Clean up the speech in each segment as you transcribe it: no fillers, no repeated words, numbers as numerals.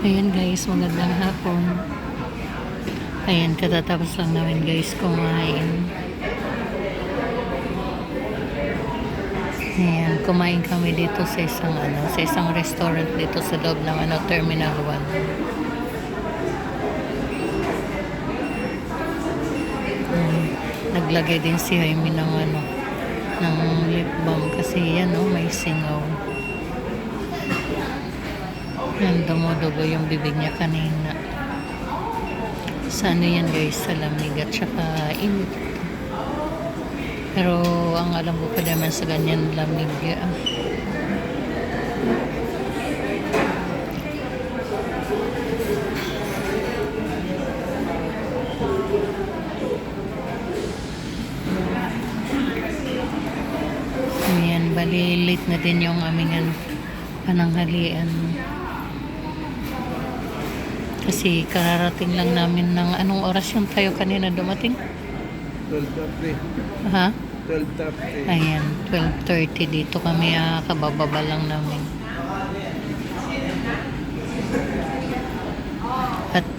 Ayan guys, magandang hapon. Ayan, katatapos lang namin guys kumain. Ayan, kumain kami dito sa isang restaurant dito sa loob ng Terminal 1. Naglagay din si Jaime ng lip balm kasi yan may singaw. Yan, dumudugo yung bibig niya kanina. Sa yan guys, sa lamig at saka init. Pero ang alam ko pa naman sa ganyan lamig. Ayan, bali late na din yung aming pananghalian. Kasi kararating lang namin ng anong oras yung tayo kanina dumating? 12:30. Ha? 12:30. Ayan, 12:30 dito kami kabababa lang namin. At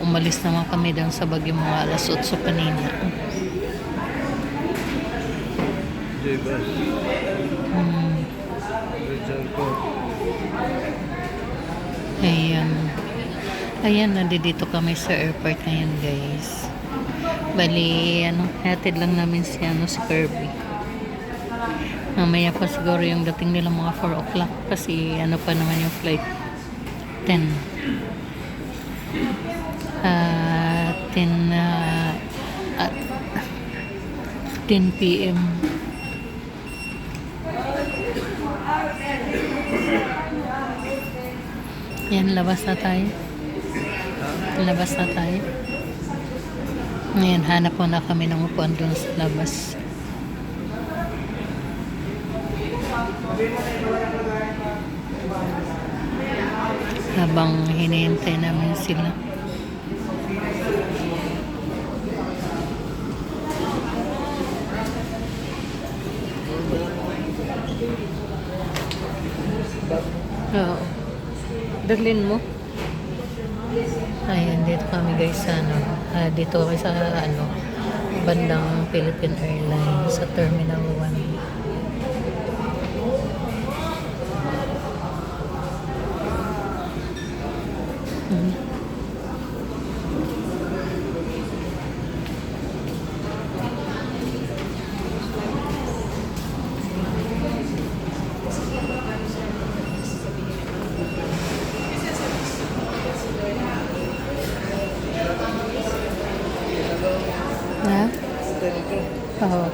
umalis naman kami doon sa Baguio mga alas 8 kanina. J-Bus. Rizal ko. Ayan. Ayan, nandito kami sa airport ngayon guys. Bali, hatid lang namin si Kirby. Mamaya pa siguro yung dating nila mga 4 o'clock kasi pa naman yung flight 10. 10 p.m. Yan, labas na tayo. Labas na tayo. Ngayon, hanap na kami ng upuan doon sa labas. Habang hinihintay namin sila. Oo. Dalhin mo. Ayan, dito kami guys sa dito kami sa bandang Philippine Airlines sa Terminal 1. Ha? Oo.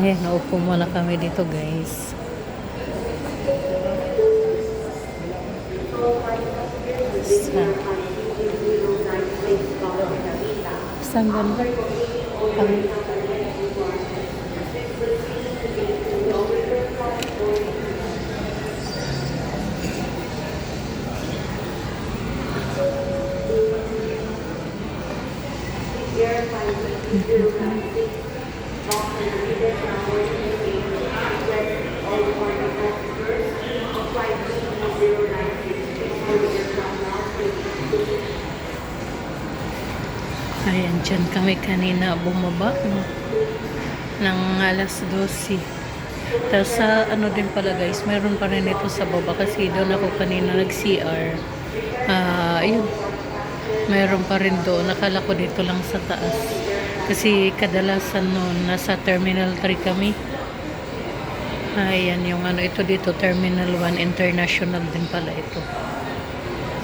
Ayan, naupo muna kami dito guys. Saan ganda? Ayan, dyan kami kanina bumaba ng alas 12. Tapos sa din pala guys, meron pa rin ito sa baba kasi doon ako kanina nag-CR. Ayun, meron pa rin doon. Nakala ko dito lang sa taas. Kasi kadalasan noon, nasa Terminal 3 kami. Ayan yung ito dito, Terminal 1 International din pala ito.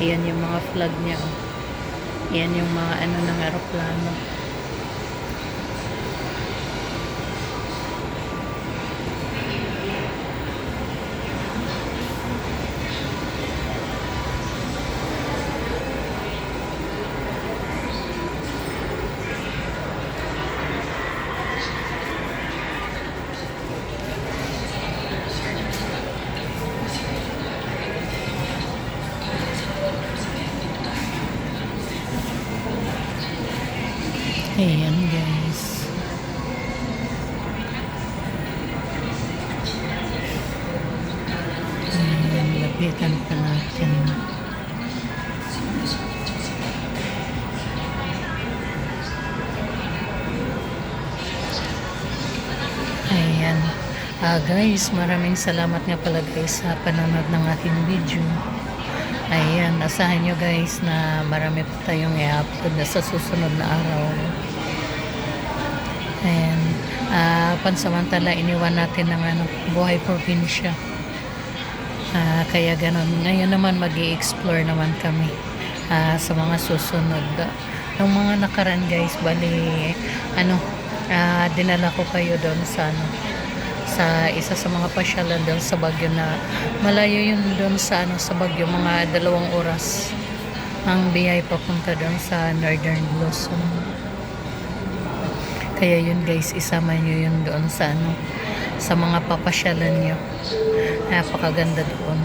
Ayan yung mga flag niya. Ayan yung mga ng aeroplano. Ayan guys. Ayan, lapitan pa natin. guys, maraming salamat nga pala guys sa panonood ng aking video. Ayan, asahan nyo guys na marami pa tayong i-upload na sa susunod na araw. Ayan, pansamantala iniwan natin ng buhay probinsya. Kaya ganun. Ngayon naman mag-i-explore naman kami sa mga susunod. Yung mga nakaraan guys, bali dinala ko kayo doon sa sa isa sa mga pasyalan doon sa Baguio na malayo yun doon sa sa Baguio, mga 2 oras ang biyay papunta doon sa Northern Luzon. Kaya yun guys, isama nyo yun doon sa sa mga papasyalan nyo. Napakaganda doon.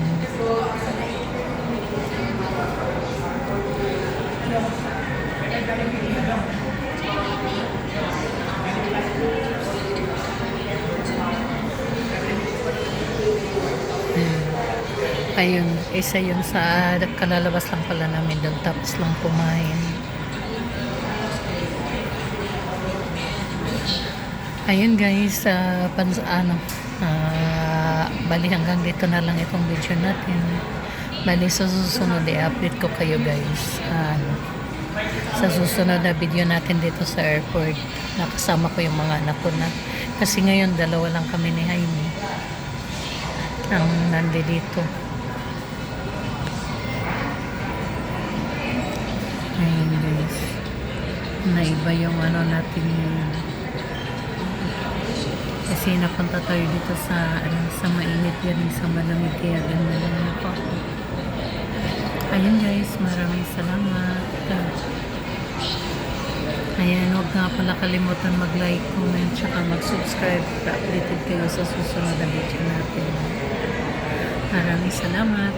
Ayun, isa yun sa kalalabas lang pala namin doon, tapos lang kumain. Ayun guys, bali hanggang dito na lang itong video natin. Bali sa susunod i-update ko kayo guys. Sa susunod na video natin dito sa airport, nakasama ko yung mga anak ko na. Kasi ngayon 2 lang kami ni Jaime ang nandito. Ayun guys, naiba yung natin ngayon. Kasi napunta tayo dito sa sa mainit yan, sa malamig, kaya ganda lang ako. Ayun guys, maraming salamat. Ayan, huwag nga pala kalimutan mag-like, comment, tsaka mag-subscribe para updated kayo sa susunod na video natin. Maraming salamat.